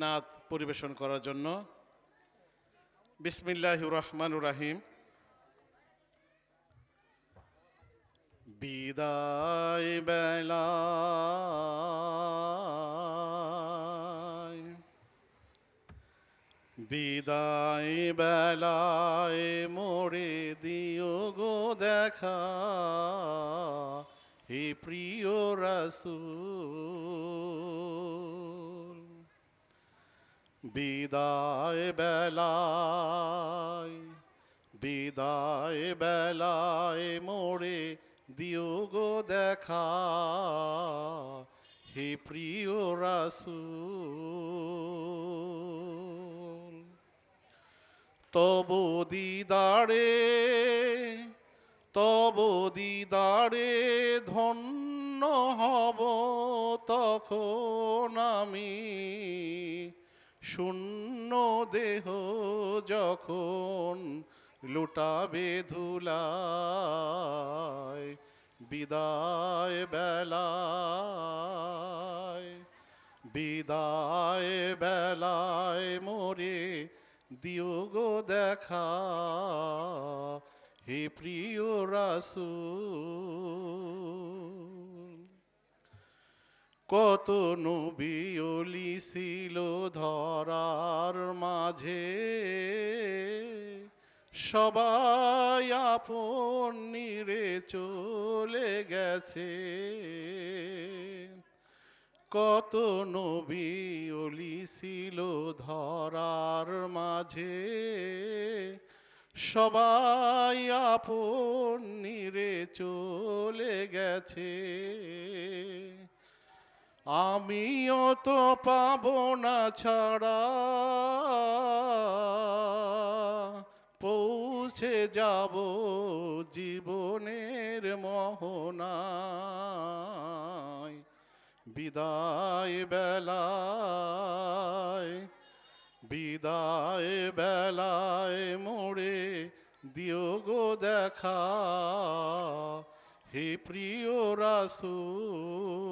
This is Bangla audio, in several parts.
নাত পরিবেশন করার জন্য। বিসমিল্লাহির রহমানির রহিম। বিদায় বেলায়, বিদায় বেলায় মোরে দিও গো দেখা, হে প্রিয় রাসূল। বিদায় বেলায়, বিদায় বেলায় মোরে দিও গো দেখা, হে প্রিয় রাসূল। তবু দিদারে, তবু দিদারে ধন্য হব তখন আমি, শূন্য দেহ যখন লুটাবে ধুলায়। বিদায় বেলায়, বিদায় বেলায় মোরে দিও গো দেখা, হে প্রিয় রাসূল। কত নবী ওলি ছিল ধরার মাঝে, সবাই আপন নিরে চলে গেছে। কত নবী ওলি ছিল ধরার মাঝে, সবাই আপন নিরে চলে গেছে। আমিও তো পাবো না ছাড়া, পৌঁছে যাব জীবনের মোহনায়। বিদায় বেলায়, বিদায় বেলায় মোরে দিও গো দেখা, হে প্রিয় রাসূল।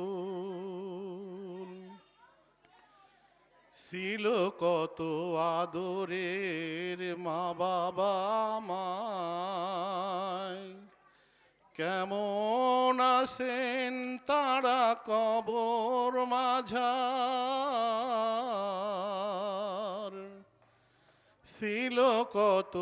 ছিল কত আদরের মা বাবা আমায়, কেমন আছেন তারা কবর মাঝার। ছিল কত